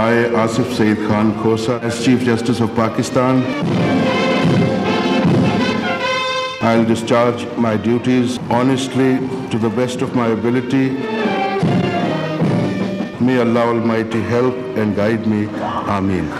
I, Asif Saeed Khan Khosa, as Chief Justice of Pakistan, I'll discharge my duties honestly to the best of my ability. May Allah Almighty help and guide me. Ameen.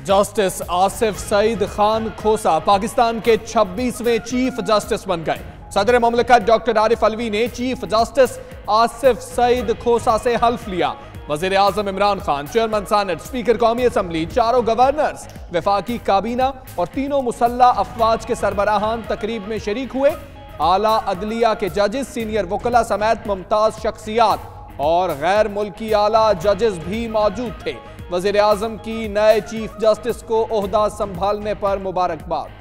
Justice Asif Saeed Khan Khosa Pakistan के 26वें chief justice बन गए। सदर मुमलिकत doctor Arif Alvi ने chief justice Asif Saeed Khosa से हल्फ लिया। वजीर आजम Imran Khan, chairman senate, speaker कौमी असम्बली, चारों गवर्नर्स, वफाकी काबीना और तीनों मुसल्लह अफवाज के सरबराहान तकरीब में शरीक हुए। आला अदलिया के जजेस, सीनियर वकला समेत मुमताज शख्सियात और गैर मुल्की आला जजेस भी मौजूद थे। वजीर आजम की नए चीफ जस्टिस को ओहदा संभालने पर मुबारकबाद।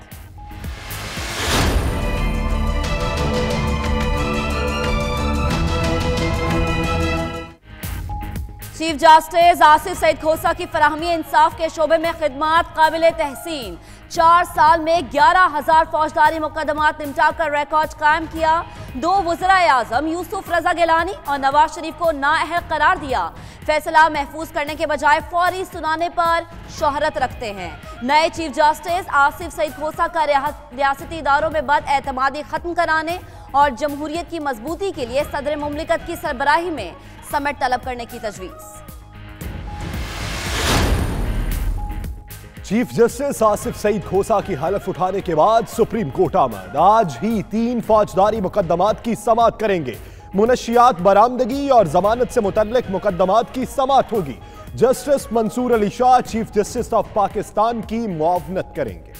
चीफ जस्टिस आसिफ सईद खोसा की फराहमी इंसाफ के शोबे में खिदमात काबिल तहसीन। 4 साल में 11,000 फौजदारी मुकदमात निपटा कर रिकॉर्ड कायम किया। 2 वज़राए आज़म यूसुफ रजा गिलानी और नवाज शरीफ को नाअहल करार दिया। फैसला महफूज करने के बजाय फौरी सुनाने पर शोहरत रखते हैं। नए चीफ जस्टिस आसिफ सईद खोसा का रियासती इदारों में बदएतमादी खत्म कराने और जमहूरियत की मजबूती के लिए सदर मुमलिकत की सरबराही में समिट तलब करने की तजवीज़। चीफ जस्टिस आसिफ सईद खोसा की हलफ उठाने के बाद सुप्रीम कोर्ट आमद। आज ही 3 फौजदारी मुकदमात की समाअत करेंगे। मुनशियात, बरामदगी और जमानत से मुतल्लिक मुकदमात की समाअत होगी। Justice Mansoor Ali Shah chief justice of Pakistan की मुआवनत करेंगे।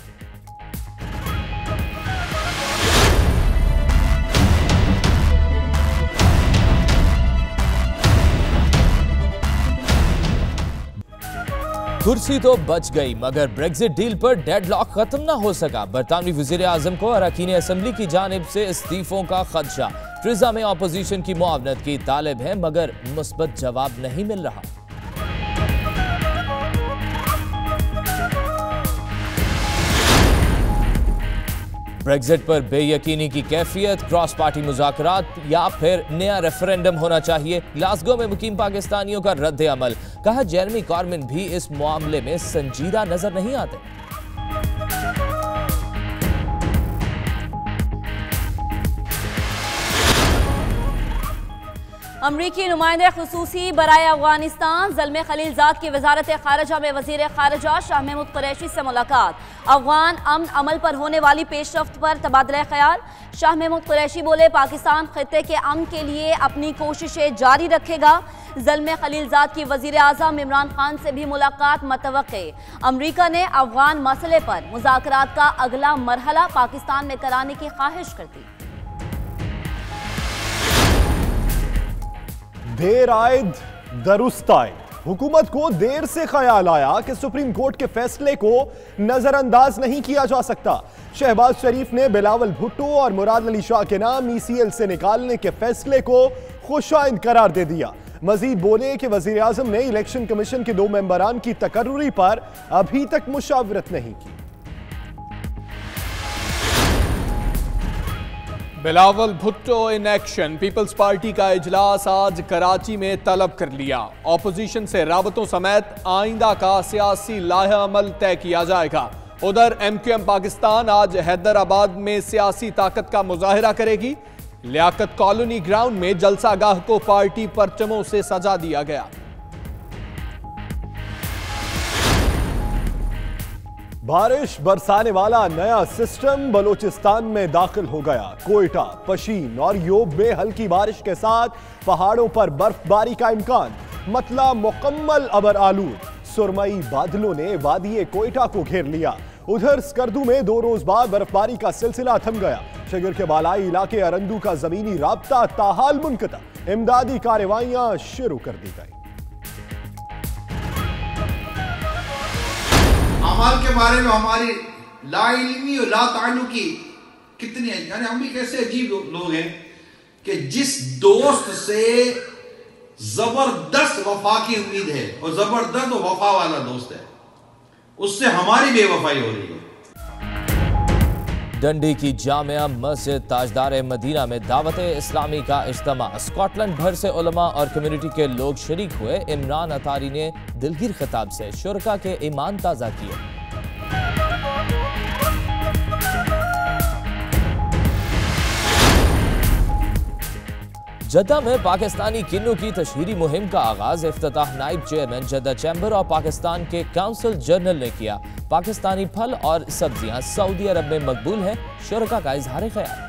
कुर्सी तो बच गई, मगर ब्रेक्जिट डील पर डेडलॉक खत्म ना हो सका। बरतानवी वजीर आजम को अरकान असम्बली की जानिब से इस्तीफों का खदशा। ट्रिजा में अपोजिशन की मुआवनत की तालिब है, मगर मुस्बत जवाब नहीं मिल रहा। ब्रेक्जिट पर बेयकीनी की कैफियत, क्रॉस पार्टी मुज़ाकरात या फिर नया रेफरेंडम होना चाहिए। ग्लासगो में मुकीम पाकिस्तानियों का रद्द अमल। कहा जेरेमी कॉर्बिन भी इस मामले में संजीदा नजर नहीं आते। अमरीकी नुमाइंदे खुसूसी बराए अफगानिस्तान ज़ल्मे खलीलजाद की वजारत खारजा में वजीर खारजा शाह महमूद कुरैशी से मुलाकात। अफगान अमन अमल पर होने वाली पेशरफ्त पर तबादला ख्याल। शाह महमूद कुरैशी बोले, पाकिस्तान खित्ते के अमन के लिए अपनी कोशिशें जारी रखेगा। ज़ल्मे खलीलजाद की वजीर आज़म इमरान खान से भी मुलाकात मतवक्के। अमरीका ने अफगान मसले पर मुज़ाकरात का अगला मरहला पाकिस्तान में कराने की ख्वाहिश कर दी। देर आयद दुरुस्त आयद। हुकूमत को देर से ख्याल आया कि सुप्रीम कोर्ट के फैसले को नजरअंदाज नहीं किया जा सकता। शहबाज शरीफ ने बिलावल भुट्टो और मुराद अली शाह के नाम ECL से निकालने के फैसले को खुशाइंद करार दे दिया। मजीद बोले कि वजीर आजम ने इलेक्शन कमीशन के 2 मेंबरान की तकर्रुरी पर अभी तक मुशावरत नहीं की। Bilawal Bhutto in action. पीपल्स पार्टी का इजलास आज कराची में तलब कर लिया। ऑपोजिशन से राबतों समेत आइंदा का सियासी लाहा अमल तय किया जाएगा। उधर MQM पाकिस्तान आज हैदराबाद में सियासी ताकत का मुजाहिरा करेगी। लियाकत कॉलोनी ग्राउंड में जलसागाह को पार्टी परचमों से सजा दिया गया। बारिश बरसाने वाला नया सिस्टम बलोचिस्तान में दाखिल हो गया। कोयटा, पशीन और योब में हल्की बारिश के साथ पहाड़ों पर बर्फबारी का इम्कान। मतला मुकम्मल अबर आलूद। सुरमई बादलों ने वादिये कोयटा को घेर लिया। उधर स्कर्दू में 2 रोज बाद बर्फबारी का सिलसिला थम गया। शगर के बालाई इलाके अरंदू का जमीनी राब्ता ताहाल मुनक़ता। इमदादी कार्रवाइयां शुरू कर दी गई। अमाल के बारे में हमारी लाइल्मी और लाताल्लुकी कितनी है। यानी हम भी कैसे अजीब लोग हैं कि जिस दोस्त से जबरदस्त वफा की उम्मीद है और जबरदस्त वफा वाला दोस्त है, उससे हमारी बेवफाई हो रही है। डंडी की जामिया मस्जिद ताजदार मदीना में दावत इस्लामी का इज्तिमा। स्कॉटलैंड भर से उलमा और कम्युनिटी के लोग शरीक हुए। इमरान अतारी ने दिलगीर खिताब से शुरका के ईमान ताज़ा किए। जद्दा में पाकिस्तानी किन्नू की तशहीरी मुहिम का आगाज। इफ्तिताह नाइब chairman Jeddah chamber of Pakistan के काउंसिल जनरल ने किया। पाकिस्तानी फल और सब्जियां सऊदी अरब में मकबूल हैं। शुरका का इजहार ख्याल।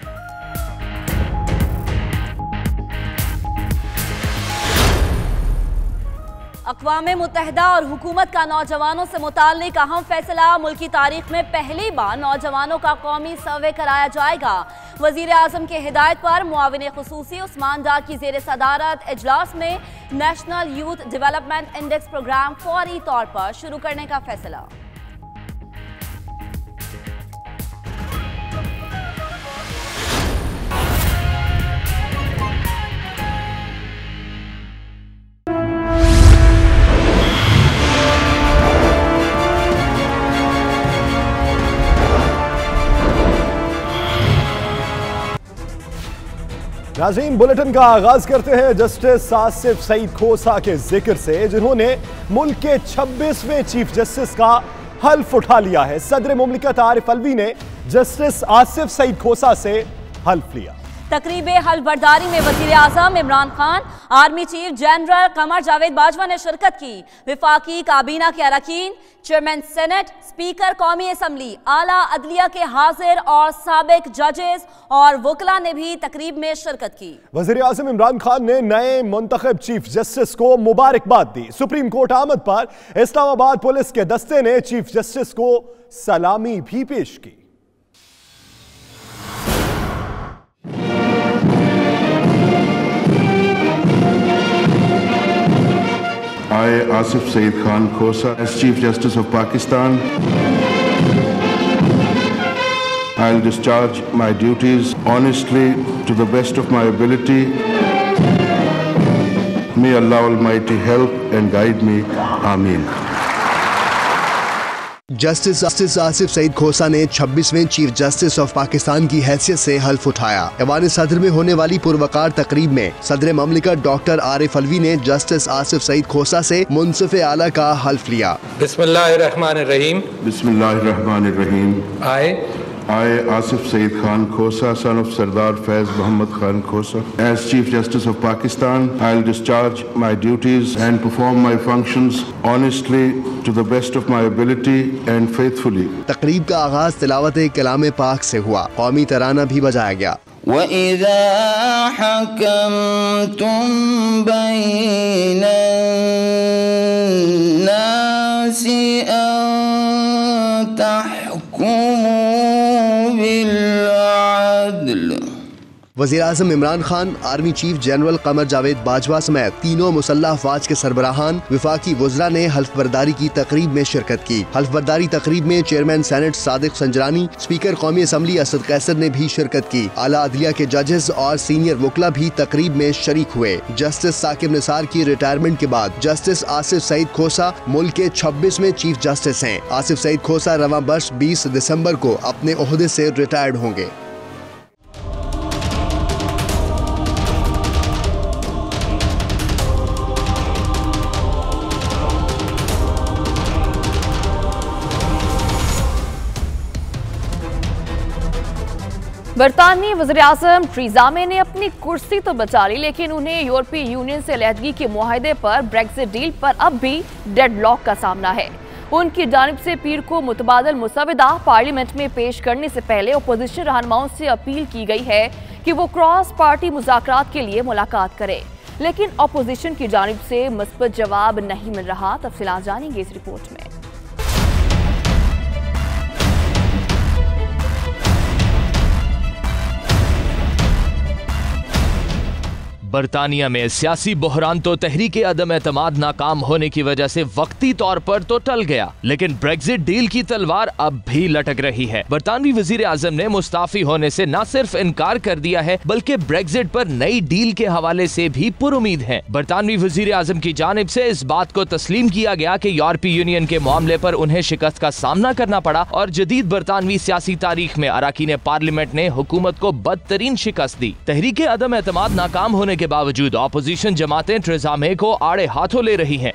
अक़वाम मुत्तहिदा और हुकूमत का नौजवानों से मुताल्लिक अहम फैसला। मुल्क की तारीख में पहली बार नौजवानों का कौमी सर्वे कराया जाएगा। वज़ीर आज़म की हिदायत पर मुआविन ख़ुसूसी उस्मान डार की ज़ेर सदारत इजलास में national youth development index program फौरी तौर पर शुरू करने का फैसला। नाज़रीन, बुलेटिन का आगाज करते हैं जस्टिस आसिफ सईद खोसा के जिक्र से, जिन्होंने मुल्क के 26वें चीफ जस्टिस का हल्फ उठा लिया है। सदर मुमलिकत आरिफ अलवी ने जस्टिस आसिफ सईद खोसा से हल्फ लिया। तकरीब हल्फ बर्दारी में वज़ीर आज़म Imran Khan, army chief general Qamar Javed Bajwa ने शिरकत की। विफाकी काबीना के अरकान, चेयरमैन सेनेट, स्पीकर कौमी असम्बली, आला अदलिया के हाजिर और साबिक जजेस और वकला ने भी तकरीब में शिरकत की। वज़ीर आज़म इमरान खान ने नए मुंतखब चीफ जस्टिस को मुबारकबाद दी। सुप्रीम कोर्ट आमद पर इस्लामाबाद पुलिस के दस्ते ने चीफ जस्टिस को सलामी भी पेश की। I, Asif Saeed Khan Khosa, as Chief Justice of Pakistan, I'll discharge my duties honestly to the best of my ability. May Allah Almighty help and guide me. Ameen. Justice Asif Saeed Khosa ने 26वें chief justice of Pakistan की हैसियत से हल्फ उठाया। ऐवान सदर में होने वाली पुरवकार तकरीब में सदर ममलिकत डॉक्टर आरिफ अलवी ने जस्टिस आसिफ सईद खोसा से मुंसिफ आला का हल्फ लिया। बिस्मिल्लाहिर्रहमानिर्रहीम। Bismillahirrahmanirrahim. I, Asif Saeed Khan Khosa, son of Sardar Faiz Muhammad Khan Khosa, as Chief Justice of Pakistan, I'll discharge my duties and perform my functions honestly to the best of my ability and faithfully. तकरीब का आगाज तिलावत कलाम पाक से हुआ। कौमी तराना भी बजाया गया। वइज़ा हकमतुम बैनन नासी अन तहकुमू बिल अदल। वज़ीर आज़म Imran Khan, army chief general Qamar Javed Bajwa समेत तीनों मुसल्लह अफवाज के सरबराहान, विफाकी वज़रा ने हल्फ बर्दारी की तकरीब में शिरकत की। हल्फ बर्दारी तकरीब में chairman senate Sadiq Sanjrani, speaker कौमी असम्बली असद कैसर ने भी शिरकत की। आला अदलिया के जजेस और सीनियर वकला भी तकरीब में शरीक हुए। जस्टिस साकिब निसार की रिटायरमेंट के बाद जस्टिस आसिफ सईद खोसा मुल्क के 26वें चीफ जस्टिस हैं। आसिफ सईद खोसा रवां वर्ष 20 दिसंबर को अपने ओहदे से रिटायर्ड होंगे। बरतानवी वज़ीर-ए-आज़म थेरेसा मे ने अपनी कुर्सी तो बचा ली, लेकिन उन्हें यूरोपीय यूनियन से अलहदगी के मुआहदे पर ब्रेक्जिट डील पर अब भी डेडलॉक का सामना है। उनकी जानिब से पीर को मुतबादल मुसवदा पार्लियामेंट में पेश करने से पहले अपोजिशन रहनुमाओं से अपील की गई है कि वो क्रॉस पार्टी मुज़ाकरात के लिए मुलाकात करें, लेकिन अपोजिशन की जानिब से मुस्बत जवाब नहीं मिल रहा। तफसीलात जानेंगे इस रिपोर्ट में। बरतानिया में सियासी बहरान तो तहरीक अदम एतमाद नाकाम होने की वजह से वक्ती तौर पर तो टल गया, लेकिन ब्रेक्जिट डील की तलवार अब भी लटक रही है। बरतानवी वजीर आजम ने मुस्ताफी होने से न सिर्फ इनकार कर दिया है बल्कि ब्रेक्जिट पर नई डील के हवाले से भी पुरुमीद है। बरतानवी वजीर आजम की जानिब से इस बात को तस्लीम किया गया कि यूरोपीय यूनियन के मामले पर उन्हें शिकस्त का सामना करना पड़ा और जदीद बरतानवी सियासी तारीख में अराकीन पार्लियामेंट ने हुकूमत को बदतरीन शिकस्त दी। तहरीक अदम एतमाद नाकाम होने के बावजूद अपोजिशन जमातें थेरेसा मे को आड़े हाथों ले रही हैं।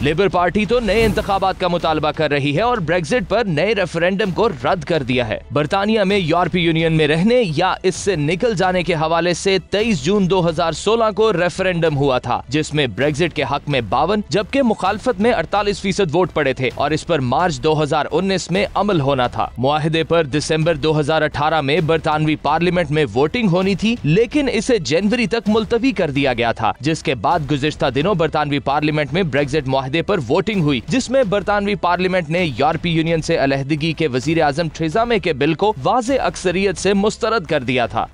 लेबर पार्टी तो नए इंतखाबात का मुतालबा कर रही है और ब्रेक्जिट पर नए रेफरेंडम को रद्द कर दिया है। बरतानिया में यूरोपीय यूनियन में रहने या इससे निकल जाने के हवाले से 23 जून 2016 को रेफरेंडम हुआ था, जिसमें ब्रेक्जिट के हक में 52 जबकि मुखालफत में 48% वोट पड़े थे और इस पर मार्च 2019 में अमल होना था। मुआहदे पर दिसंबर 2018 में बरतानवी पार्लियामेंट में वोटिंग होनी थी, लेकिन इसे जनवरी तक मुलतवी कर दिया गया था, जिसके बाद गुज़िश्ता दिनों बरतानवी पार्लियामेंट में ब्रेक्जिट पर वोटिंग हुई, जिसमें बरतानवी पार्लियामेंट ने यूरोपीय यूनियन से अलहदगी के वजीर आजम थेरेसा मे के बिल को वाज़े अक्सरियत से मुस्तरद कर दिया था।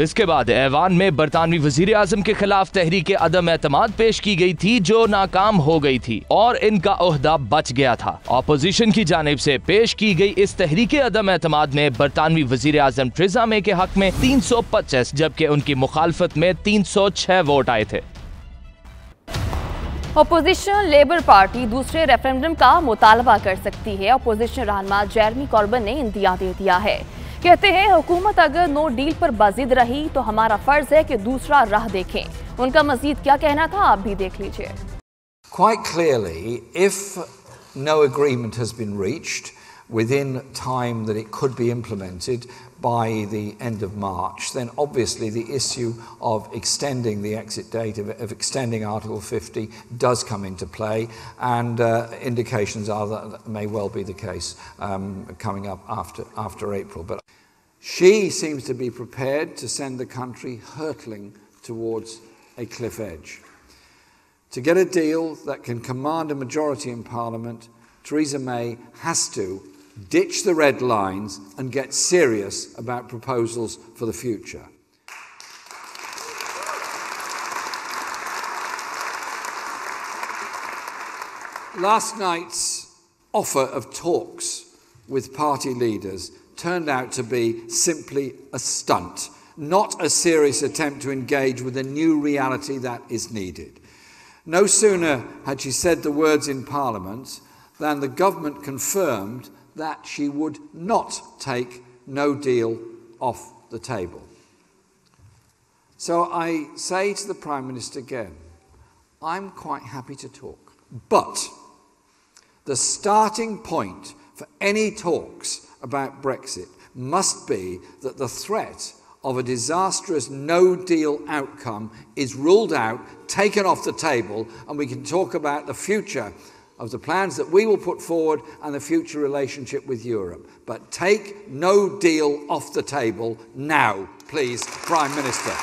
इसके बाद ऐवान में बरतानवी वजीर आजम के खिलाफ तहरीक अदम एतमाद पेश की गई थी, जो नाकाम हो गई थी और इनका ओहदा बच गया था। अपोजिशन की जानिब से पेश की गई इस तहरीक अदम एतमाद में बरतानवी वजीर आजम थेरेसा मे के हक में 325 जबकि उनकी मुखालफत में 306 वोट आए थे। अपोजिशन लेबर पार्टी दूसरे रेफरेंडम का मुतालबा कर सकती है। अपोजिशन रहनुमा जेरेमी कॉर्बन ने इंदिया दे दिया है। कहते हैं हुकूमत अगर नो डील पर बाजिद रही तो हमारा फर्ज है कि दूसरा राह देखें। उनका मजीद क्या कहना था आप भी देख लीजिए। Quite clearly, if no agreement has been reached within time that it could be implemented by the end of March, then obviously the issue of extending the exit date, of extending Article 50 does come into play, and indications are that may well be the case coming up after April. But she seems to be prepared to send the country hurtling towards a cliff edge. To get a deal that can command a majority in Parliament, Theresa May has to ditch the red lines and get serious about proposals for the future. Last night's offer of talks with party leaders turned out to be simply a stunt, not a serious attempt to engage with a new reality that is needed. No sooner had she said the words in Parliament than the government confirmed that she would not take no deal off the table. So I say to the Prime Minister again, I'm quite happy to talk, but the starting point for any talks about Brexit must be that the threat of a disastrous no-deal outcome is ruled out, taken off the table, and we can talk about the future of the plans that we will put forward and the future relationship with Europe. But take no deal off the table now, please, Prime Minister.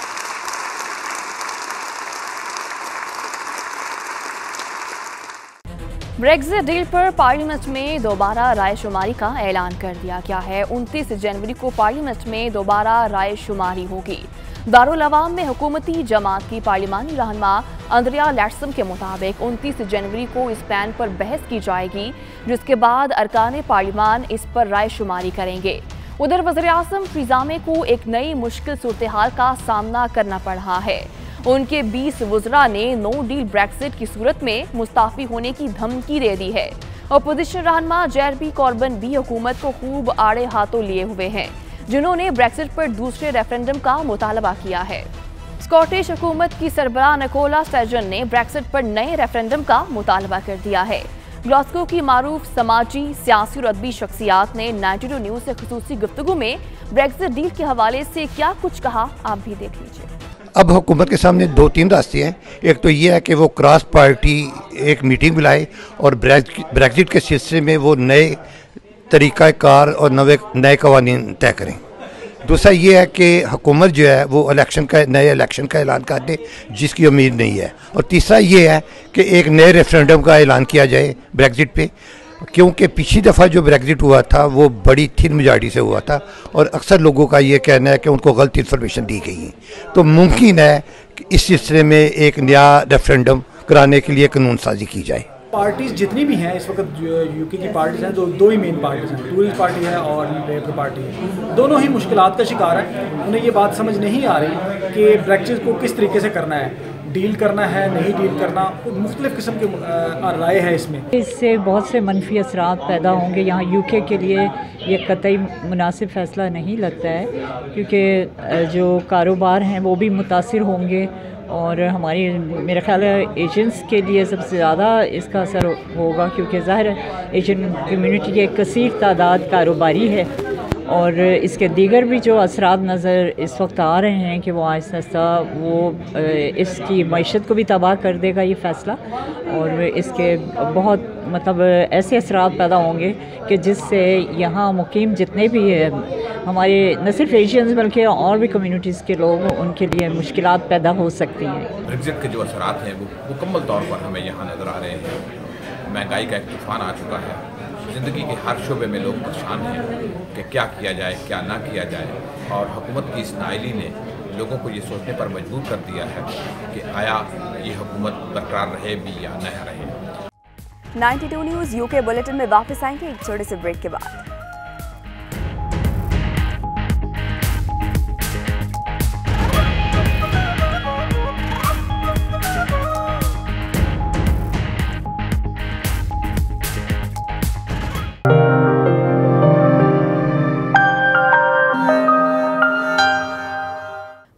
Brexit deal पर parliament में दोबारा रायशुमारी का ऐलान कर दिया गया है। 29 जनवरी को पार्लियामेंट में दोबारा रायशुमारी होगी। दारुल अवाम में हुकूमती जमात की पार्लिमानी रहनुमा अंद्रिया लैट्सम के मुताबिक 29 जनवरी को इस प्लान पर बहस की जाएगी, जिसके बाद अरकान पार्लिमान इस पर रायशुमारी करेंगे। उधर वज़ीर-ए-आज़म थेरेसा मे को एक नई मुश्किल सूरत हाल का सामना करना पड़ रहा है। उनके 20 वज़रा ने नो डील ब्रेक्जिट की सूरत में मुस्ताफी होने की धमकी दे दी है। अपोजिशन रहनुमा जेरेमी कॉर्बन भी हुकूमत को खूब आड़े हाथों लिए हुए हैं, जिन्होंने ब्रेक्जिट पर दूसरे रेफरेंडम का मुतालबा किया है। स्कॉटिश हुकूमत की सरबराह निकोला स्टर्जन ने ब्रेक्जिट पर नए रेफरेंडम का मुतालबा कर दिया है। ग्लासगो की मारूफ समाजी, सियासी और अदबी शख्सियात ने 92 न्यूज़ से खुसूसी गुफ्तगू में ब्रेक्जिट डील के हवाले से क्या कुछ कहा, आप भी देख लीजिए। अब हुकूमत के सामने 2-3 रास्ते हैं। एक तो ये है कि वो क्रॉस पार्टी एक मीटिंग बुलाए और ब्रेक्जिट के सिलसिले में वो नए तरीक़ाकार और नए कवानीन तय करें। दूसरा ये है कि हुकूमत जो है वो नए इलेक्शन का ऐलान कर दे, जिसकी उम्मीद नहीं है। और तीसरा ये है कि एक नए रेफरेंडम का ऐलान किया जाए ब्रेक्जिट पे। क्योंकि पिछली दफ़ा जो ब्रेग्जिट हुआ था वो बड़ी थिन मेजॉरिटी से हुआ था और अक्सर लोगों का ये कहना है कि उनको गलत इन्फॉर्मेशन दी गई है। तो मुमकिन है कि इस सिलसिले में एक नया रेफरेंडम कराने के लिए कानून साजी की जाए। पार्टीज जितनी भी हैं इस वक्त यूके की पार्टीज हैं, दो ही मेन पार्टीज हैं, टूरिस्ट पार्टी है और लेबर पार्टी है। दोनों ही मुश्किलात का शिकार हैं। उन्हें ये बात समझ नहीं आ रही कि ब्रेक्जिट को किस तरीके से करना है, डील करना है नहीं डील करना, मुख्तलिफ किस्म की राय है इसमें। इससे बहुत से मनफी असरात पैदा होंगे। यहाँ यूके के लिए ये कतई मुनासिब फ़ैसला नहीं लगता है, क्योंकि जो कारोबार हैं वो भी मुतासिर होंगे और हमारी मेरा ख्याल है एजेंट्स के लिए सबसे ज़्यादा इसका असर होगा, क्योंकि ज़ाहिर एजेंट कम्युनिटी की एक कसीर तादाद कारोबारी है और इसके दीगर भी जो असरात नज़र इस वक्त आ रहे हैं कि वो आहिस्ता आहिस्ता वो इसकी मईशत को भी तबाह कर देगा ये फ़ैसला, और इसके बहुत मतलब ऐसे असरात पैदा होंगे कि जिससे यहाँ मुकीम जितने भी हमारे न सिर्फ एशियंस बल्कि और भी कम्युनिटीज़ के लोग, उनके लिए मुश्किलात पैदा हो सकती हैं। ब्रेक्जिट के जो असरात हैं वो मुकम्मल तौर पर हमें यहाँ नज़र आ रहे हैं। महंगाई का एक तूफ़ान आ चुका है, ज़िंदगी के हर शोबे में लोग परेशान हैं कि क्या किया जाए क्या ना किया जाए, और हुकूमत की इस नाअहली ने लोगों को ये सोचने पर मजबूर कर दिया है कि आया ये हुकूमत बरकरार रहे भी या न रहे। 92 न्यूज़ यूके बुलेटिन में वापस आएंगे एक छोटे से ब्रेक के बाद।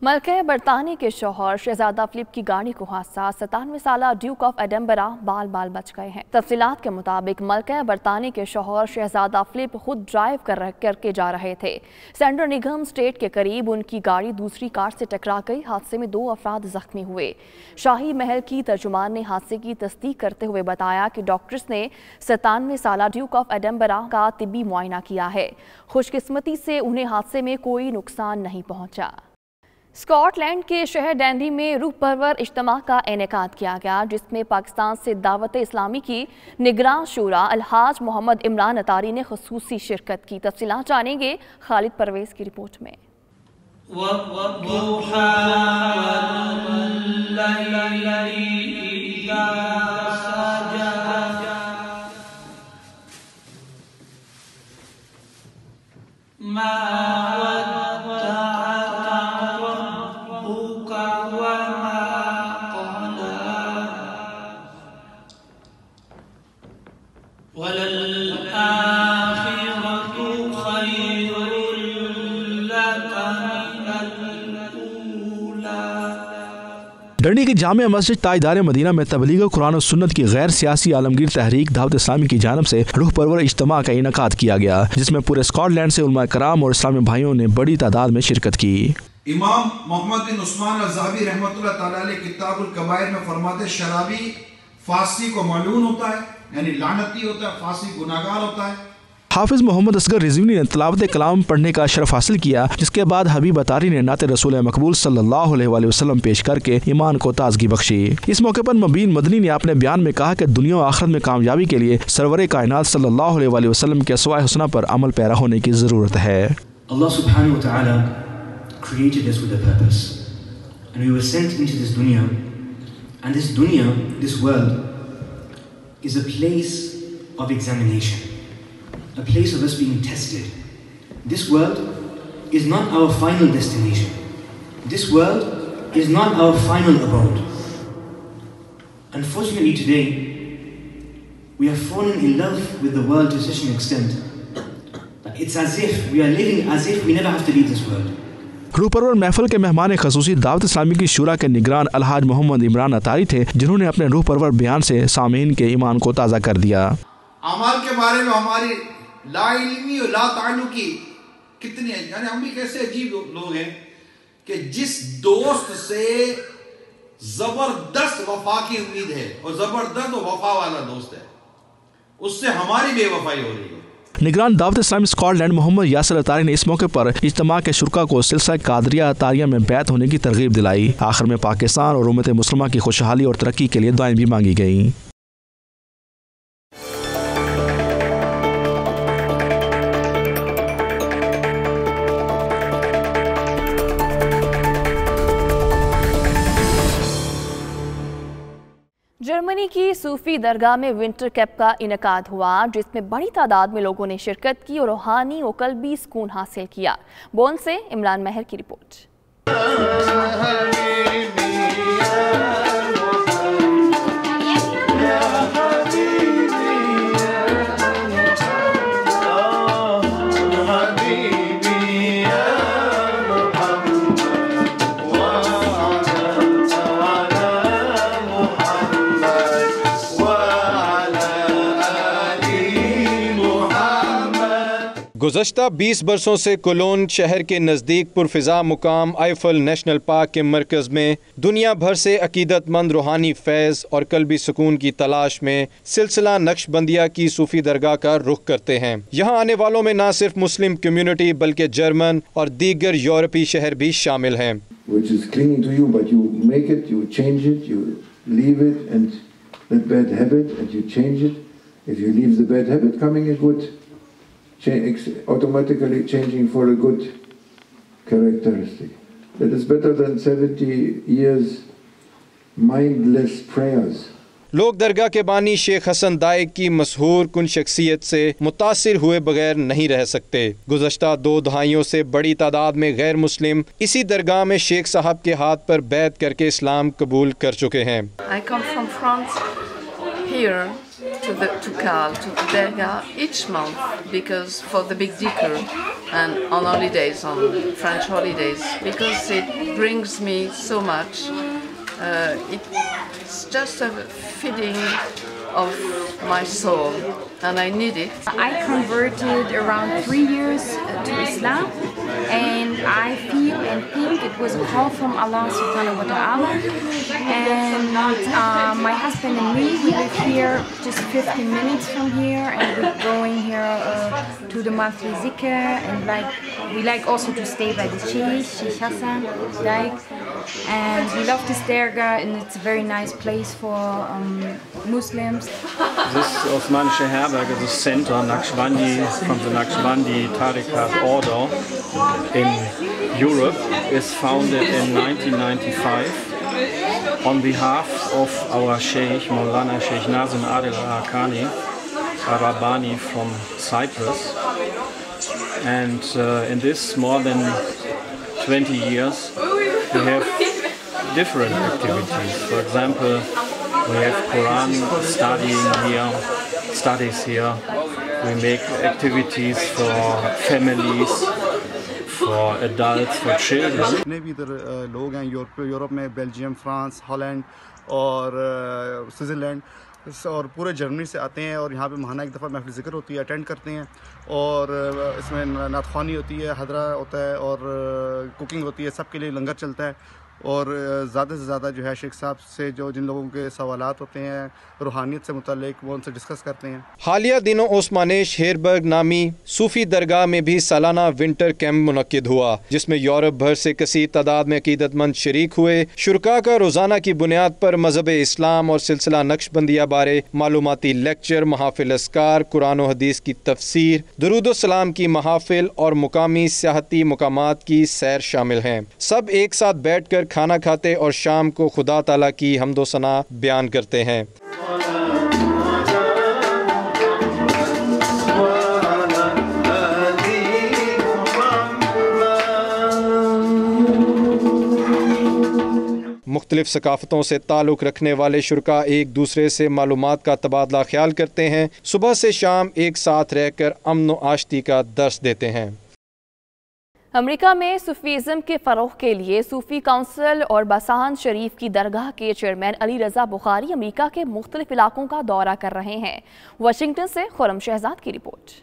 मलका बरतानी के शौहर शहजादा फिलिप की गाड़ी को हादसा, 97 साला ड्यूक ऑफ एडनबरा बाल बाल बच गए हैं। तफसीलात के मुताबिक मलका बरतानी के शौहर शहजादा फिलिप खुद ड्राइव करके जा रहे थे। सेंट्रल निगम स्टेट के करीब उनकी गाड़ी दूसरी कार से टकरा गई। हादसे में 2 अफराद जख्मी हुए। शाही महल की तर्जुमान ने हादसे की तस्दीक करते हुए बताया कि डॉक्टर्स ने 97 साला ड्यूक ऑफ एडनबरा का तिब्बी मुआयना किया है। खुशकिस्मती से उन्हें हादसे में कोई नुकसान नहीं पहुंचा। स्कॉटलैंड के शहर डंडी में रूह परवर इज्तिमा का इनेकाद किया गया, जिसमें पाकिस्तान से दावत इस्लामी की निगरान शूरा अलहाज मोहम्मद इमरान अतारी ने खुसूसी शिरकत की। तफसीलात जानेंगे खालिद परवेज की रिपोर्ट में। डंडी की जामिया मस्जिद ताजदार मदीना में तबलीग कुरान और सुन्नत की गैर सियासी आलमगीर तहरीक दावत इस्लामी की जानब से रूह परवर इज्तिमा का इनेकाद किया गया, जिसमें पूरे स्कॉटलैंड से उलमा कराम और इस्लामी भाइयों ने बड़ी तादाद में शिरकत की। इमाम मोहम्मद बिन उस्मान अज़्ज़ाबी रहमतुल्लाह तआला अलैह किताबुल कबाइर में फरमाते, शराबी फासी को मालून होता है, यानी लानती होता है, फासी गुनाहगार होता है। हाफिज मोहम्मद असगर रिजवी ने तिलावत कलाम पढ़ने का शरफ हासिल किया, जिसके बाद हबीब अतारी ने नाते रसूल मकबूल सल्लल्लाहु अलैहि वसल्लम पेश करके ईमान को ताजगी बख्शी। इस मौके पर मुबीन मदनी ने अपने बयान में कहा कि दुनिया और आखिरत में कामयाबी के लिए सरवर कायनात सल्लल्लाहु अलैहि वसल्लम के अस्वाए हुस्ना पर अमल पैरा होने की जरूरत है। Allah subhanahu wa ta'ala created us with a purpose, and we were sent into this dunya, and this dunya, this world, is a place of examination, a place of us being tested. This world is not our final destination. This world is not our final abode. Unfortunately today, we have fallen in love with the world to such an extent that it's as if we are living as if we never have to leave this world. रूह परवर महफिल के मेहमान खसूसी दावत इस्लामी की शूरा के निगरान अलहाज मोहम्मद इमरान अतारी थे, जिन्होंने अपने रूह परवर बयान से सामीन के ईमान को ताज़ा कर दिया। अमाल के बारे में हमारी लाइल्मी और ला ताल्लुकी कितनी है, यानी हम भी कैसे अजीब लोग हैं कि जिस दोस्त से जबरदस्त वफा की उम्मीद है और जबरदस्त वफा वाला दोस्त है, उससे हमारी बेवफाई हो रही है। निगरान दावत इस्लामी स्कॉटलैंड मोहम्मद यासिर अतारी ने इस मौके पर इज्तिमा के शुरका को सिलसिला कादरिया अतारिया में बैत होने की तरगीब दिलाई। आखिर में पाकिस्तान और उम्मत मुस्लिमा की खुशहाली और तरक्की के लिए दुआएं भी मांगी गईं। जर्मनी की सूफी दरगाह में विंटर कैंप का इनेकाद हुआ, जिसमें बड़ी तादाद में लोगों ने शिरकत की और रूहानी और कल्बी सुकून हासिल किया। बोन से इमरान महर की रिपोर्ट। गुज़श्ता 20 बरसों से कोलोन शहर के नज़दीक पुरफ़िज़ा मुकाम आइफल नेशनल पार्क के मरकज़ में दुनिया भर से अकीदतमंद रूहानी फैज़ और कल्बी सुकून की तलाश में सिलसिला नक्शबंदिया की सूफ़ी दरगाह का रुख करते हैं। यहाँ आने वालों में न सिर्फ मुस्लिम कम्युनिटी बल्कि जर्मन और दीगर यूरोपीय शहर भी शामिल हैं। automatically changing for a good characteristic. That is better than 70 years mindless prayers. लोग दरगाह के बानी शेख हसन दाइक की मशहूर कुन शख्सियत से मुतासिर हुए बगैर नहीं रह सकते। गुज़श्ता 2 दहाइयों से बड़ी तादाद में गैर मुस्लिम इसी दरगाह में शेख साहब के हाथ पर बैत करके इस्लाम कबूल कर चुके हैं। I come from France here to the Dergah each month because for the big dhikr and on holidays, on French holidays, because it brings me so much. It's just a feeding of my soul and I need it. I converted around 3 years to Islam and I feel and think it was a call from Allah subhanahu wa ta'ala, and my husband and me, we live here just 15 minutes from here, and we're going here to the monthly zikr, and we like also to stay by the Sheikh Hassan Daik, and we love this dergah and it's a very nice place for Muslims. This Osmanische Herberge is a center Naqshbandi from the Naqshbandi Tariqat order in Europe, is founded in 1995 on behalf of our Sheikh Maulana Sheikh Nazim Adil Haqqani Rabbani from Cyprus, and in this more than 20 years we have different activities. For example, we have Quran studies here. We make activities for families, for adults, for children. जितने भी इधर लोग हैं Europe में, Belgium, France, Holland और Switzerland और पूरे Germany से आते हैं और यहाँ पे महाना एक दफ़ा महफिल ज़िक्र होती है, अटेंड करते हैं, और इसमें नातख़्वानी होती है, हदरा होता है और कुकिंग होती है, सबके लिए लंगर चलता है, और ज़्यादा से ज़्यादा जो है शेख साहब से जो जिन लोगों के सवालात होते हैं रूहानियत से मुताल्लिक वो उनसे डिस्कस करते हैं। हालिया दिनों ओस्मानेश हेरबर्ग नामी सूफी दरगाह में भी सालाना विंटर कैंप मुनक्किद हुआ, जिसमें यूरोप भर से कसीर तादाद में अकीदतमंद शरीक हुए। शुरका का रोज़ाना की बुनियाद पर मज़हब इस्लाम और सिलसिला नक्शबंदिया बारे मालूमाती लेक्चर, महाफिल अस्कार, कुरान और हदीस की तफसीर, दुरूद सलाम की महाफिल और मुकामी सियाहती मुकामात की सैर शामिल हैं। सब एक साथ बैठ कर खाना खाते और शाम को खुदा ताला की हम्दो सना बयान करते हैं। मुख्तलिफ सकाफ़तों से ताल्लुक़ रखने वाले शुरका एक दूसरे से मालूमात का तबादला ख्याल करते हैं, सुबह से शाम एक साथ रहकर अमन व आश्ती का दर्स देते हैं। अमेरिका में सूफीज़म के फ़रोग़ के लिए सूफ़ी काउंसिल और बसाहन शरीफ की दरगाह के चेयरमैन अली रज़ा बुखारी अमेरिका के मुख्तलिफ इलाकों का दौरा कर रहे हैं। वाशिंगटन से खुरम शहजाद की रिपोर्ट।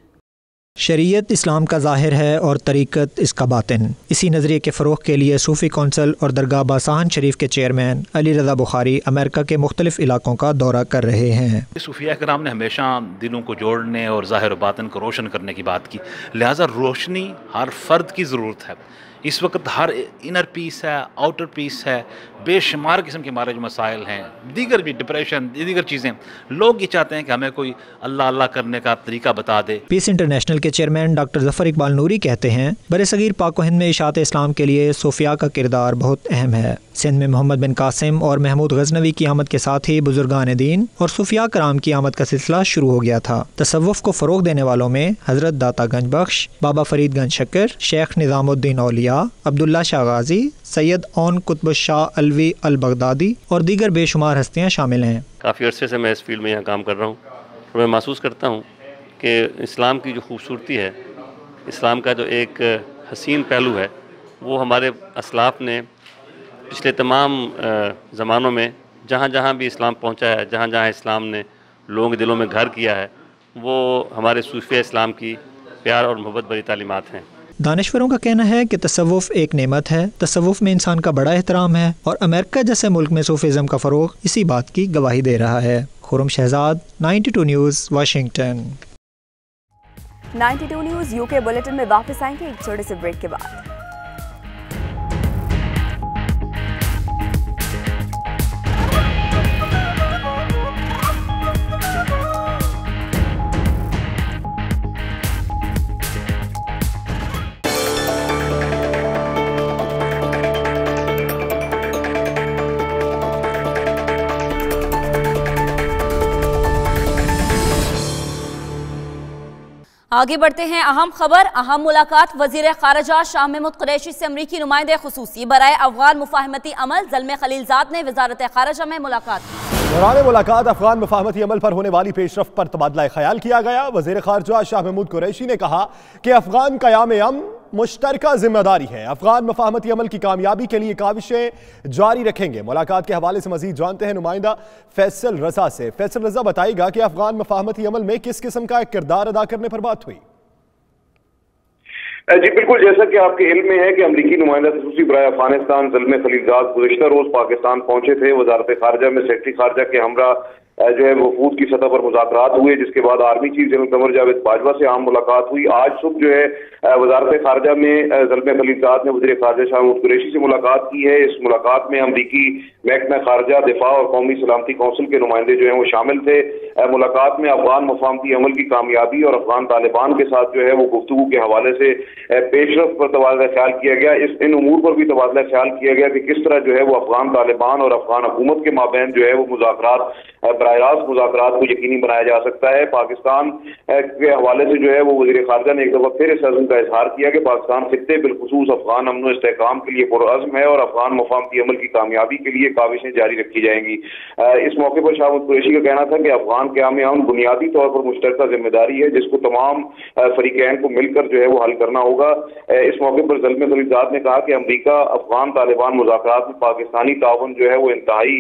शरीयत इस्लाम का ज़ाहिर है और तरीक़त इसका बातिन। इसी नज़रिए के फ़रोग़ के लिए सूफ़ी कौंसल और दरगाह बासाहन शरीफ के चेयरमैन अली रज़ा बुखारी अमेरिका के मुख्तलिफ इलाकों का दौरा कर रहे हैं। सूफिया कराम ने हमेशा दिलों को जोड़ने और ज़ाहिर बातिन को रोशन करने की बात की, लिहाजा रोशनी हर फ़र्द की ज़रूरत है। इस वक्त हर इनर पीस है, आउटर पीस है, बेशुमार किस्म के हमारे जो मसाइल हैं, दीगर भी डिप्रेशन, दीगर चीज़ें, लोग ये चाहते हैं कि हमें कोई अल्लाह अल्लाह करने का तरीका बता दे। पीस इंटरनेशनल के चेयरमैन डॉक्टर जफर इकबाल नूरी कहते हैं, बरसगीर पाक व हिंद में इशाअत इस्लाम के लिए सूफिया का किरदार बहुत अहम है। सिंध में मोहम्मद बिन कासिम और महमूद गजनवी की आमद के साथ ही बुजुर्गान दीन और सूफिया कराम की आमद का सिलसिला शुरू हो गया था। तसव्वुफ को फ़रोग देने वालों में हज़रत दाता गंज बख्श, बाबा फरीद गंज शक्कर, शेख निज़ामुद्दीन औलिया, अब्दुल्ला शाह गाजी, Syed own Qutub Shah Alvi al Baghdadi और दीगर बेशुमार हस्तियाँ शामिल हैं। काफ़ी अरसे से मैं इस फील्ड में यहाँ काम कर रहा हूँ और मैं महसूस करता हूँ कि इस्लाम की जो खूबसूरती है, इस्लाम का जो एक हसीन पहलू है, वो हमारे असलाफ़ ने पिछले तमाम ज़मानों में जहाँ जहाँ भी इस्लाम पहुँचा है, जहाँ जहाँ इस्लाम ने लोगों के दिलों में घर किया है, वो हमारे सूफिया इस्लाम की प्यार और मोहब्बत भरी तालीमात हैं। दानिश्वरों का कहना है कि तसव्वुफ एक नेमत है, तसव्वुफ में इंसान का बड़ा एहतराम है और अमेरिका जैसे मुल्क में सूफीज़म का फ़रोग इसी बात की गवाही दे रहा है। Khurram Shahzad, 92 news, Washington. 92 news UK bulletin में वापस आएंगे एक छोटे से ब्रेक के बाद। आगे बढ़ते हैं। अहम खबर, अहम मुलाकात वजीर खारजा शाह महमूद कुरैशी से अमरीकी नुमाइंदे खुसूसी बराए अफगान मुफाहमती अमल ज़ल्मे खलीलजाद ने वजारत खारजा में मुलाकात की। दौरान मुलाकात अफगान मुफाहमती अमल पर होने वाली पेशरफ पर तबादला ख्याल किया गया। वजीर खारजा शाह महमूद कुरैशी ने कहा कि अफगान क़याम अमन मुश्तरका जिम्मेदारी है, अफगान मुफाहमती अमल की कामयाबी के लिए काविशें जारी रखेंगे। मुलाकात के हवाले से मजीद जानते हैं नुमाइंदा फैसल रजा से। फैसल रजा बताएगा कि अफगान मुफाहमती अमल में किस किस्म का एक किरदार अदा करने पर बात हुई। जी बिल्कुल, जैसा कि आपके इल्म में है कि अमरीकी नुमाइंदा खुसूसी बराए अफगानिस्तान ज़ल्मे खलीलजाद गुज़िश्ता रोज पाकिस्तान पहुंचे थे। वजारत खारजा में सेक्रेटरी खारजा के हमरा जो है वफूद की सतह पर मुज़ाकरात हुए, जिसके बाद army chief general Qamar Javed Bajwa से आम मुलाकात हुई। आज सुबह जो है वजारत खारजा में ज़ल्मे खलीलजाद ने वज़ीर खारजा शाह महमूद कुरैशी से मुलाकात की है। इस मुलाकात में अमरीकी महकमा खारजा, दिफा और कौमी सलामती कौंसिल के नुमाइंदे जो है वो शामिल थे। मुलाकात में अफगान मुफाहमती अमल की कामयाबी और अफगान तालिबान के साथ जो है वो गुफ्तगू के हवाले से पेशरफ पर तबादला ख्याल किया गया। इन उमूर पर भी तबादला ख्याल किया गया कि किस तरह जो है वो अफगान तालिबान और अफगान हुकूमत के माबैन जो है वो मुज़ाकरात बराह रास्त मुज़ाकरात को यकीनी बनाया जा सकता है। पाकिस्तान के हवाले से जो है वो वज़ीर खारजा ने एक दफा फिर इस अज़्म का इजहार किया कि पाकिस्तान खित्ते बिलखुसूस अफगान अमन व इस्तेहकाम के लिए पुरअज़्म है और अफगान मुफाहमती अमल की कामयाबी के लिए काविशें जारी रखी जाएंगी। इस मौके पर शाह महमूद कुरैशी का कहना था कि अफगान क़याम अमन बुनियादी तौर पर मुश्तरका जिम्मेदारी है, जिसको तमाम फरीकैन को मिलकर जो है वो हल करना होगा। इस मौके पर ज़ल्मे खलीलजाद ने कहा कि अमरीका अफगान तालिबान मुज़ाकरात में पाकिस्तानी ताउन जो है वो इंतहाई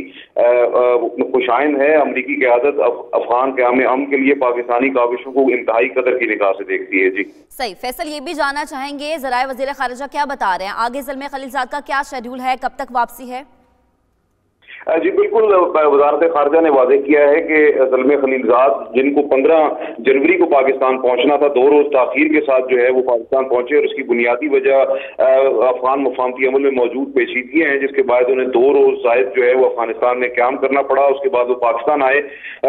खुशाइन है। अमरीकी क़यादत अफगान क़याम अमन के लिए पाकिस्तानी काविशों को इंतहाई कदर की निगाह से देखती है। जी सही। फैसल, ये भी जानना चाहेंगे ज़राए वज़ीर खारजा क्या बता रहे हैं, आगे ज़ल्मे खलीलजाद का क्या शेड्यूल है, कब तक वापसी है? जी बिल्कुल, वजारत खारजा ने वादे किया है कि ज़ल्मे खलीलजाद जिनको 15 जनवरी को पाकिस्तान पहुंचना था, 2 रोज ताखीर के साथ जो है वो पाकिस्तान पहुंचे और इसकी बुनियादी वजह अफगान मुफाहमती अमल में मौजूद पेचीदगियां हैं, जिसके बाद उन्हें 2 रोज शायद जो है वो अफगानिस्तान में क्याम करना पड़ा। उसके बाद वो पाकिस्तान आए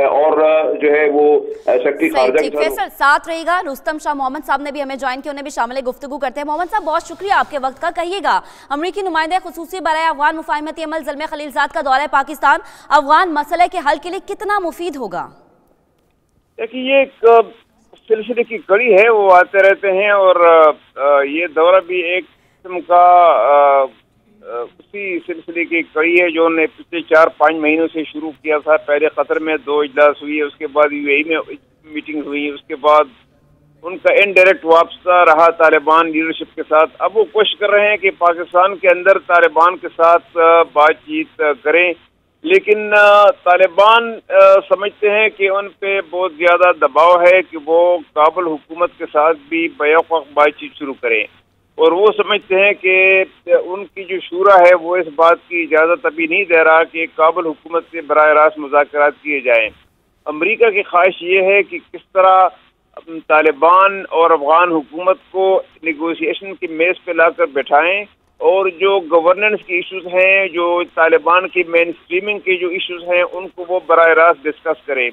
और जो है वो सेक्रेटरी खारजा के फैसल साथ रहेगा। रुस्तम शाह मोहम्मद साहब ने भी हमें ज्वाइन किया, उन्हें भी शामिल गुफ्तगू करते हैं। मोहम्मद साहब, बहुत शुक्रिया आपके वक्त का। कहिएगा, अमरीकी नुमाइंदे खुसूसी बराए अफगान मुफाहमती अमल ज़ल्मे खलीलजाद का दौरा पाकिस्तान अफगान मसले के हल के लिए कितना मुफीद होगा? देखिए, ये एक सिलसिले की कड़ी है, वो आते रहते हैं और ये दौरा भी एक किस्म का उसी सिलसिले की कड़ी है जो उन्होंने पिछले 4-5 महीनों से शुरू किया था। पहले कतर में 2 इजलास हुई है, उसके बाद यूएई में मीटिंग हुई, उसके बाद उनका इनडायरेक्ट वापसा रहा तालिबान लीडरशिप के साथ। अब वो कोशिश कर रहे हैं कि पाकिस्तान के अंदर तालिबान के साथ बातचीत करें, लेकिन तालिबान समझते हैं कि उन पे बहुत ज़्यादा दबाव है कि वो काबुल हुकूमत के साथ भी बैवक़्त बातचीत शुरू करें, और वो समझते हैं कि उनकी जो शूरा है वो इस बात की इजाज़त अभी नहीं दे रहा कि काबुल हुकूमत से बराह रास्त मुज़ाकरात किए जाएँ। अमरीका की ख्वाहिश ये है कि किस तरह तालिबान और अफगान हुकूमत को निगोशिएशन की मेज पे लाकर बैठाएं और जो गवर्नेंस के इश्यूज हैं, जो तालिबान की मेन स्ट्रीमिंग के जो इश्यूज हैं, उनको वो बराह रास्त डिस्कस करें।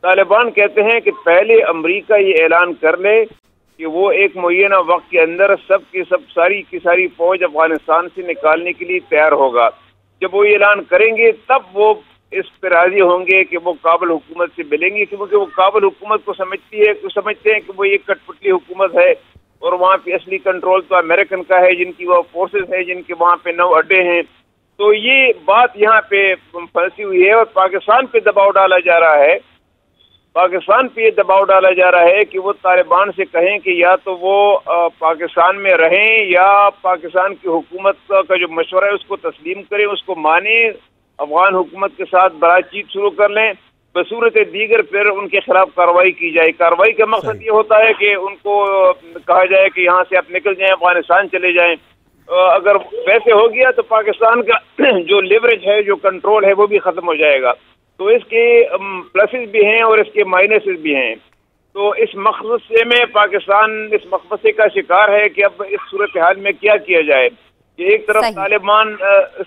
तालिबान कहते हैं कि पहले अमेरिका ये ऐलान कर ले कि वो एक मुय्यना वक्त के अंदर सब की सब सारी की सारी फौज अफगानिस्तान से निकालने के लिए तैयार होगा। जब वो ये ऐलान करेंगे तब वो इस पर राजी होंगे कि वो काबुल हुकूमत से मिलेंगे, क्योंकि वो काबुल हुकूमत को समझते हैं कि वो एक कठपुतली हुकूमत है और वहाँ पे असली कंट्रोल तो अमेरिकन का है, जिनकी वो फोर्सेस है, जिनके वहाँ पे 9 अड्डे हैं। तो ये बात यहाँ पे फंसी हुई है और पाकिस्तान पे दबाव डाला जा रहा है। पाकिस्तान पे ये दबाव डाला जा रहा है कि वो तालिबान से कहें कि या तो वो पाकिस्तान में रहें या पाकिस्तान की हुकूमत का जो मशवरा है उसको तस्लीम करें, उसको माने, अफगान हुकूमत के साथ बातचीत शुरू कर लें, बसूरत दीगर फिर उनके खिलाफ कार्रवाई की जाए। कार्रवाई का मकसद ये होता है कि उनको कहा जाए कि यहाँ से आप निकल जाएं, अफगानिस्तान चले जाएं। अगर वैसे हो गया तो पाकिस्तान का जो लेवरेज है, जो कंट्रोल है, वो भी खत्म हो जाएगा। तो इसके प्लसेस भी हैं और इसके माइनसेस भी हैं। तो इस मकसद में पाकिस्तान इस मकसद का शिकार है कि अब इस सूरत हाल में क्या किया जाए कि एक तरफ तालिबान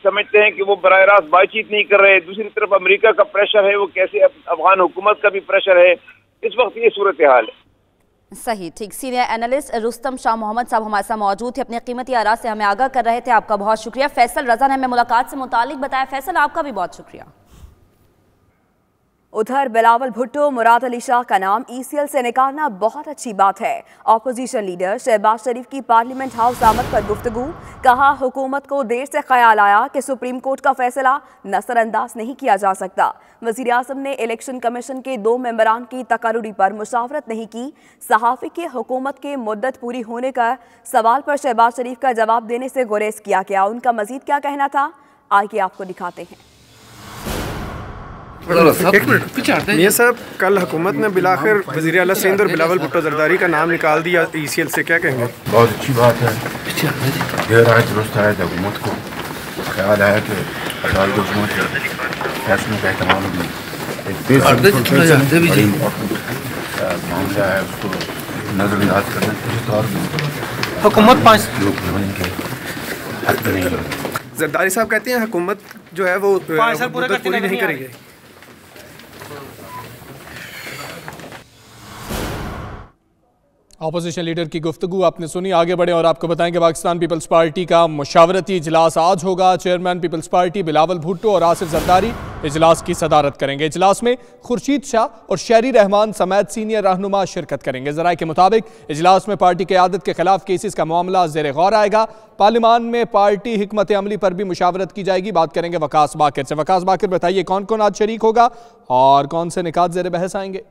समझते हैं कि वो बराह रास्त बातचीत नहीं कर रहे, दूसरी तरफ अमेरिका का प्रेशर है, वो कैसे अफगान हुकूमत का भी प्रेशर है। इस वक्त ये सूरत हाल है। सही, ठीक। सीनियर एनालिस्ट रुस्तम शाह मोहम्मद साहब हमारे साथ मौजूद थे, अपने कीमती आरात से हमें आगाह कर रहे थे। आपका बहुत शुक्रिया। फैसल रजा ने हमें मुलाकात से मुतालिक बताया। फैसल, आपका भी बहुत शुक्रिया। उधर बिलावल भुट्टो मुराद अली शाह का नाम ECL से निकालना बहुत अच्छी बात है। ऑपोजिशन लीडर शहबाज शरीफ की पार्लियामेंट हाउस आमद पर गुफ्तगू, कहा हुकूमत को देर से ख्याल आया कि सुप्रीम कोर्ट का फैसला नजरअंदाज नहीं किया जा सकता। वज़ीर आज़म ने इलेक्शन कमीशन के 2 मेंबरान की तकर्री पर मुशावरत नहीं की। सहाफ़ी के हुकूमत के मुद्दत पूरी होने का सवाल पर शहबाज शरीफ का जवाब देने से गुरेज किया गया। उनका मजीद क्या कहना था, आइए आपको दिखाते हैं। मियां साहब, कल हुकूमत ने बिलाखिर वज़ीर आला सिंध और बिलावल भुट्टो जरदारी का नाम निकाल दिया ECL से, क्या कहेंगे? बहुत अच्छी बात है। देर आए दुरुस्त आए, हुकूमत को ख्याल आया कि अदालत हुकूमत के फैसलों का एहतमाम भी एक मामला है, उसको नजरअंदाज करना किसी तौर पर हुकूमत 5 लोग के हद नहीं है। जरदारी साहब कहते हैं हुकूमत जो है वो पूरी नहीं करेगी। अपोजिशन लीडर की गुफ्तगू आपने सुनी। आगे बढ़े और आपको बताएं कि पाकिस्तान पीपल्स पार्टी का मुशावरती इजलास आज होगा। चेयरमैन पीपल्स पार्टी बिलावल भुट्टो और आसिफ जरदारी इजलास की सदारत करेंगे। इजलास में खुर्शीद शाह और शहरी रहमान समेत सीनियर रहनुमा शिरकत करेंगे। ज़राए के मुताबिक इजलास में पार्टी क़यादत के खिलाफ केसेस का मामला ज़ेर गौर आएगा। पार्लियामान में पार्टी हिकमत अमली पर भी मुशावरत की जाएगी। बात करेंगे वकास बाकिर से। वकास बाकिर, बताइए कौन कौन आज शरीक होगा और कौन से निकात ज़ेर बहस आएंगे?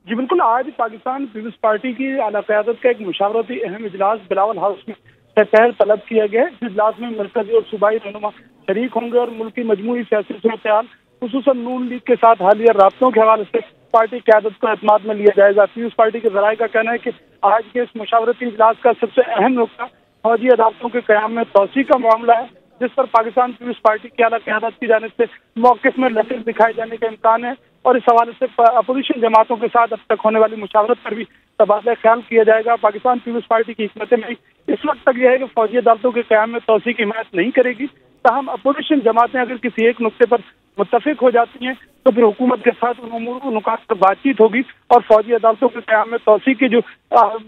जी बिल्कुल, आज पाकिस्तान पीपल्स पार्टी की आला क़यादत का एक मुशावरती अहम इजलास बिलावल हाउस में पहल तलब किया गया है। इस इजलास में मरकजी और सूबाई रहनुमा शरीक होंगे और मुल्क की मजमूई सियासी सूरत-ए-हाल, खुसूसन नून लीग के साथ हालिया राब्तों के हवाले से पार्टी क़यादत को एतमाद में लिया जाएगा। पीपल्स पार्टी के ज़राए का कहना है कि आज के इस मुशावरती इजलास का सबसे अहम नुकता फौजी अदालतों के क़याम में तोसी का मामला है, जिस पर पाकिस्तान पीपल्स पार्टी की आला क़यादत की जानिब से मौक़िफ़ में लचक दिखाए जाने का इम्कान है और इस हवाले से अपोजिशन जमातों के साथ अब तक होने वाली मुशावरत पर भी तबादला ख्याल किया जाएगा। पाकिस्तान पीपल्स पार्टी की हिकमत में इस वक्त तक यह है कि फौजी अदालतों के क़याम में तोसी की हिमायत नहीं करेगी। ताहम अपोजिशन जमातें अगर किसी एक नुक्ते पर मुत्तफिक हो जाती हैं तो फिर हुकूमत के साथ उन नुकात पर बातचीत होगी और फौजी अदालतों के क़याम में तोसी के जो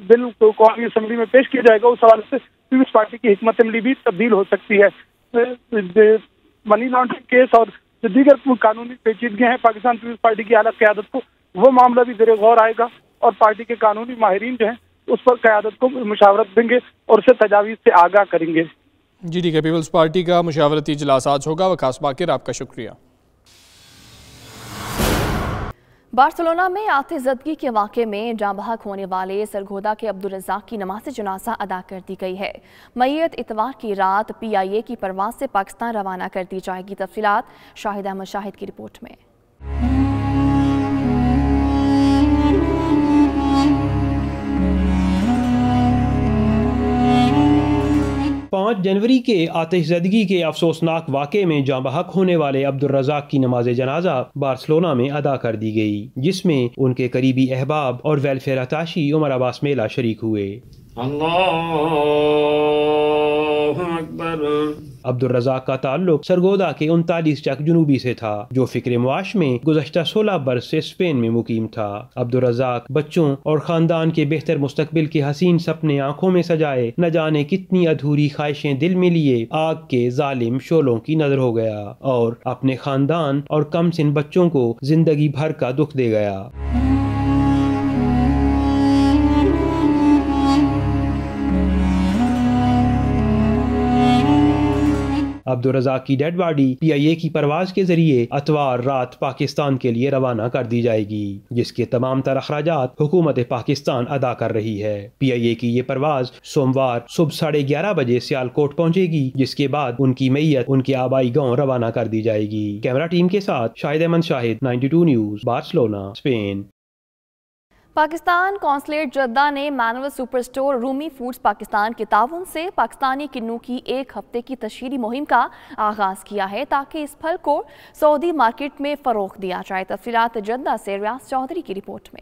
बिल कौमी असम्बली में पेश किया जाएगा उस हवाले से पीपल्स पार्टी की हिकमत अमली भी तब्दील हो सकती है। मनी लॉन्ड्रिंग केस और जो दीगर कानूनी पेचीदगियां हैं पाकिस्तान पीपल्स पार्टी की आला क़यादत को, वो मामला भी ज़ेर गौर आएगा और पार्टी के कानूनी माहिरीन जो हैं उस पर क़यादत को मुशावरत देंगे और उसे तजावीज़ से आगाह करेंगे। जी ठीक है, पीपल्स पार्टी का मुशावरती इजलास आज होगा। वकास बाकिर, आपका शुक्रिया। बार्सिलोना में आतिशज़दगी के वाक़े में जाँ बहक होने वाले सरगोदा के अब्दुल रज़्ज़ाक़ की नमाज़ जनाज़ा अदा कर दी गई है। मैयत इतवार की रात PIA की परवाज़ से पाकिस्तान रवाना कर दी जाएगी। तफसीलात शाहिद अहमद शाहिद की रिपोर्ट में। 5 जनवरी के आतिशज़दगी के अफसोसनाक वाक़े में जाँ बहक होने वाले अब्दुल रज़ाक की नमाज जनाजा बार्सिलोना में अदा कर दी गई, जिसमें उनके करीबी अहबाब और वेलफेयर अताशी उमर अब्बास मेला शरीक हुए। अब्दुल रज़ाक का ताल्लुक सरगोदा के 39 चक जुनूबी से था, जो फिक्र मुआश में गुज़श्ता 16 बरस से स्पेन में मुकीम था। अब्दुल रज़ाक बच्चों और ख़ानदान के बेहतर मुस्तकबिल के हसीन सपने आंखों में सजाए न जाने कितनी अधूरी ख्वाहिशें दिल में लिए आग के जालिम शोलों की नजर हो गया और अपने ख़ानदान और कम सिन बच्चों को जिंदगी भर का दुख दे गया। अब्दुल रज़ाक की डेड बॉडी PIA की परवाज के जरिए अतवार रात पाकिस्तान के लिए रवाना कर दी जाएगी, जिसके तमाम तर अखराजात हुकूमत पाकिस्तान अदा कर रही है। PIA की ये परवाज सोमवार सुबह 11:30 बजे सियालकोट पहुंचेगी, जिसके बाद उनकी मैयत उनके आबाई गांव रवाना कर दी जाएगी। कैमरा टीम के साथ Shahid Ahmed Shahid, 92 news, Barcelona, Spain. Pakistan consulate Jeddah ने manual super store Rumi foods Pakistan के ताउन से पाकिस्तानी किन्नू की 1 हफ्ते की तशहीरी मुहिम का आगाज़ किया है, ताकि इस फल को सऊदी मार्केट में फ़रोग़ दिया जाए। तफसीलात जद्दा से रियाज चौधरी की रिपोर्ट में।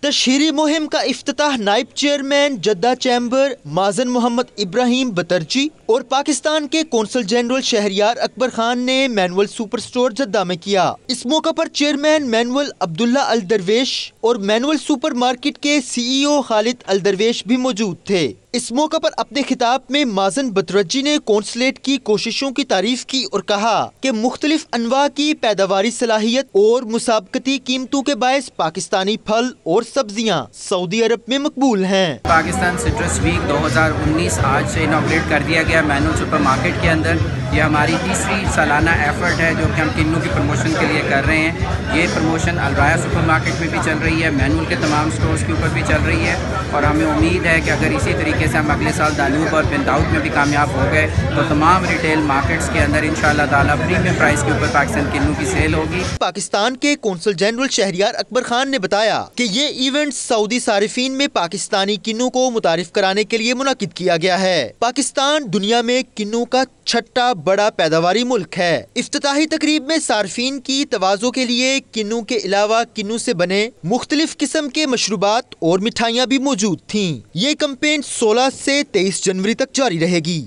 तशहीरी मुहिम का इफ्तिताह नायब चेयरमैन जद्दा चैम्बर माजन मोहम्मद इब्राहिम बतरजी और पाकिस्तान के कौंसल जनरल शहरियार अकबर खान ने मैनुअल सुपर स्टोर जद्दा में किया। इस मौका पर चेयरमैन मैनुअल अब्दुल्ला अल दरवेश और मैनुअल सुपर मार्केट के CEO खालिद अल दरवेश भी मौजूद थे। इस मौका पर अपने खिताब में माजन बतरजी ने कौंसलेट की कोशिशों की तारीफ की और कहा कि मुख्तलिफ अनवा की पैदावारी सलाहियत और मुसाबकती कीमतों के बायस पाकिस्तानी फल और सब्जियां सऊदी अरब में मकबूल हैं। पाकिस्तान सिट्रस वीक 2019 आज से इनॉग्रेट कर दिया गया मैनुअल सुपर मार्केट के अंदर। ये हमारी तीसरी सालाना एफर्ट है जो कि हम किन्नू की प्रमोशन के लिए कर रहे हैं। ये प्रमोशन अलराया सुपर मार्केट में भी चल रही है, मैनुअल के तमाम स्टोर्स के ऊपर भी चल रही है और हमें उम्मीद है कि अगर इसी तरीके से हम अगले साल दानूब और बिन दाऊद में भी कामयाब हो गए तो तमाम रिटेल मार्केट्स के अंदर इंशाअल्लाह ताला प्रीमियम प्राइस के ऊपर पाकिस्तान किन्नू की सेल होगी। पाकिस्तान के कौंसल जनरल शहरियार अकबर खान ने बताया कि ये इवेंट सऊदी सारिफीन में पाकिस्तानी किन्नू को मुतारिफ कराने के लिए मुनाकिद किया गया है। पाकिस्तान दुनिया में किन्नू का 6ठा बड़ा पैदावारी मुल्क है। इफ्तिताही तकरीब में सार्फिन की तवाज़ो के लिए किन्नू के अलावा किन्नू से बने मुख्तलिफ किस्म के मशरूबात और मिठाइयाँ भी मौजूद थीं। ये कैंपेन 16 से 23 जनवरी तक जारी रहेगी।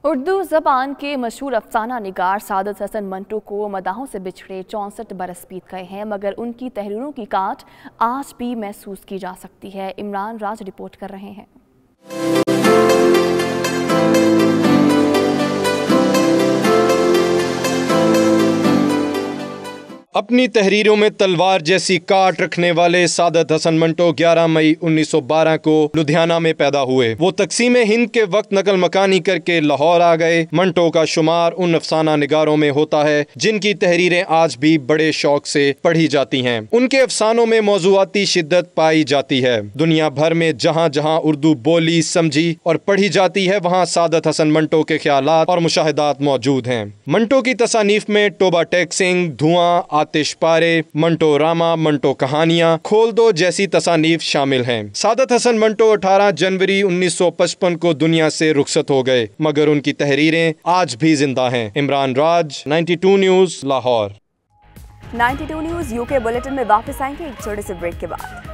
उर्दू ज़बान के मशहूर अफसाना निगार सादत हसन मंटो को मदाहों से बिछड़े 64 बरस बीत गए हैं, मगर उनकी तहरीरों की काट आज भी महसूस की जा सकती है। इमरान राज रिपोर्ट कर रहे हैं। अपनी तहरीरों में तलवार जैसी काट रखने वाले सादत हसन मंटो 11 मई 1912 को लुधियाना में पैदा हुए। वो तकसीम हिंद के वक्त नकल मकानी करके लाहौर आ गए। मंटो का शुमार उन अफसाना निगारों में होता है जिनकी तहरीरें आज भी बड़े शौक से पढ़ी जाती हैं। उनके अफसानों में मौजूआती शिद्दत पाई जाती है। दुनिया भर में जहाँ जहाँ उर्दू बोली, समझी और पढ़ी जाती है, वहाँ सादत हसन मंटो के ख्यालात और मुशाहिदात मौजूद हैं। मंटो की तसानीफ में टोबा टैक्सिंग, धुआं, आतिश पारे, मंटो रामा, मंटो कहानियां, खोल दो जैसी तसानीफ शामिल हैं। सादत हसन मंटो 18 जनवरी 1955 को दुनिया से रुखसत हो गए, मगर उनकी तहरीरें आज भी जिंदा हैं। इमरान राज, 92 news, Lahore. 92 news UK bulletin में वापस आएंगे एक छोटे से ब्रेक के बाद।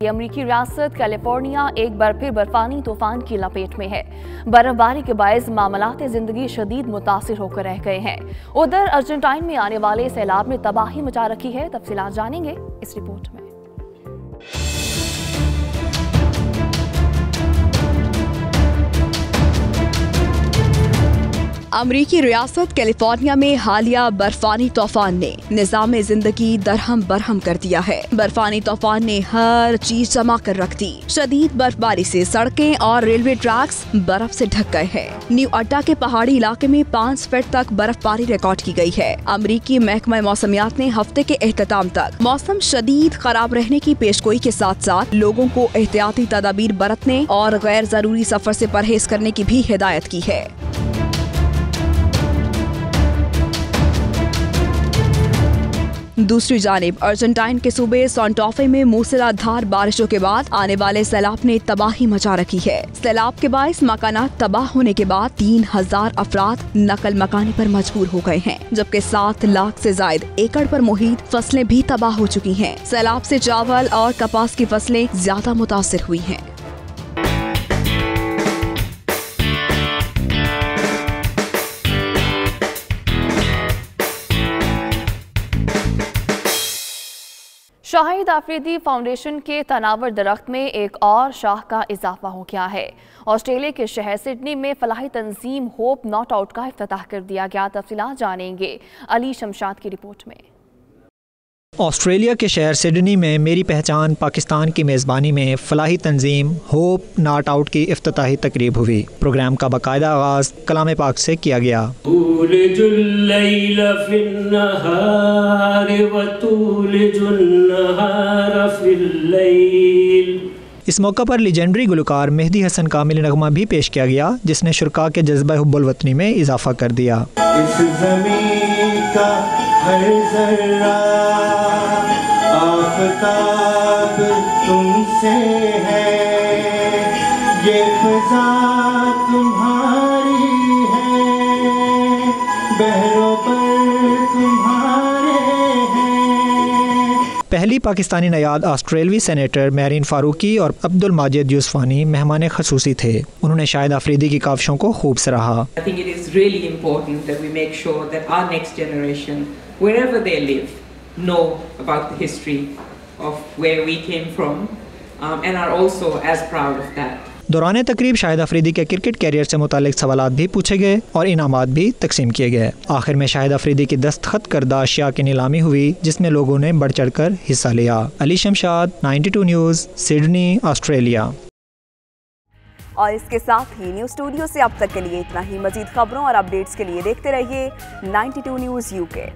कि अमेरिकी रियासत कैलिफोर्निया एक बार फिर बर्फानी तूफान की लपेट में है। बर्फबारी के बायस मामलाते जिंदगी शदीद मुतासिर होकर रह गए हैं। उधर अर्जेंटाइन में आने वाले सैलाब ने तबाही मचा रखी है। तफसीलात जानेंगे इस रिपोर्ट में। अमरीकी रियासत कैलिफोर्निया में हालिया बर्फानी तूफान ने निज़ाम जिंदगी दरहम बरहम कर दिया है। बर्फानी तूफान ने हर चीज जमा कर रख दी। शदीद बर्फबारी से सड़कें और रेलवे ट्रैक्स बर्फ से ढक गए हैं। न्यू अड्डा के पहाड़ी इलाके में 5 फीट तक बर्फबारी रिकॉर्ड की गई है। अमरीकी महकमा मौसमियात ने हफ्ते के एहतताम तक मौसम शदीद खराब रहने की पेशगोई के साथ साथ लोगों को एहतियाती तदाबीर बरतने और गैर जरूरी सफर से परहेज करने की भी हिदायत की है। दूसरी जानिब अर्जेंटाइन के सूबे सांटाफे में मूसलाधार बारिशों के बाद आने वाले सैलाब ने तबाही मचा रखी है। सैलाब के बायस मकानात तबाह होने के बाद 3000 अफराद नकल मकानी पर मजबूर हो गए हैं, जबकि 7 लाख से जायद एकड़ पर मुहित फसलें भी तबाह हो चुकी हैं। सैलाब से चावल और कपास की फसलें ज्यादा मुतासिर हुई हैं। शाहिद आफरीदी फाउंडेशन के तनावर दरख्त में एक और शाह का इजाफा हो गया है। ऑस्ट्रेलिया के शहर सिडनी में फलाही तंजीम होप नॉट आउट का इफ्तिताह कर दिया गया। तफसीलात जानेंगे अली शमशाद की रिपोर्ट में। ऑस्ट्रेलिया के शहर सिडनी में मेरी पहचान पाकिस्तान की मेज़बानी में फलाही तंजीम होप नॉट आउट की इफ्तिताही तकरीब हुई। प्रोग्राम का बाकायदा आगाज़ कलाम पाक से किया गया। इस मौका पर लीजेंडरी गुलकार मेहदी हसन का मिल नगमा भी पेश किया गया, जिसने शुरका के जज्बा हुब्बुल वतनी में इजाफा कर दिया। इस ज़मीन का हर ज़र्रा आफ़ताब तुमसे है, ये फ़िज़ा तुम्हारी है, बहरों पर तुम्हारे हैं। पहली पाकिस्तानी नयाद ऑस्ट्रेलवी सेनेटर मैरीन फारूकी और अब्दुल माजिद यूसुफानी मेहमान खसूसी थे। उन्होंने शाहिद आफरीदी की काविशों को खूब सराहा। I think it is really important that we make sure that our next generation, wherever they live, know about the history of where we came from and are also as proud of that. दौरान तकरीब शाहिद आफरीदी के cricket career से मुतालिक सवालात भी पूछे गए और इनामात भी तकसीम किए गए। आखिर में शाहिद आफरीदी की दस्तखत करदा अशिया की नीलामी हुई, जिसमें लोगों ने बढ़ चढ़कर हिस्सा लिया। Ali Shamshad, 92 news, Sydney, Australia. और इसके साथ ही न्यूज़ स्टूडियो से अब तक के लिए इतना ही। मजीद खबरों और अपडेट्स के लिए देखते रहिए 92 न्यूज़ UK।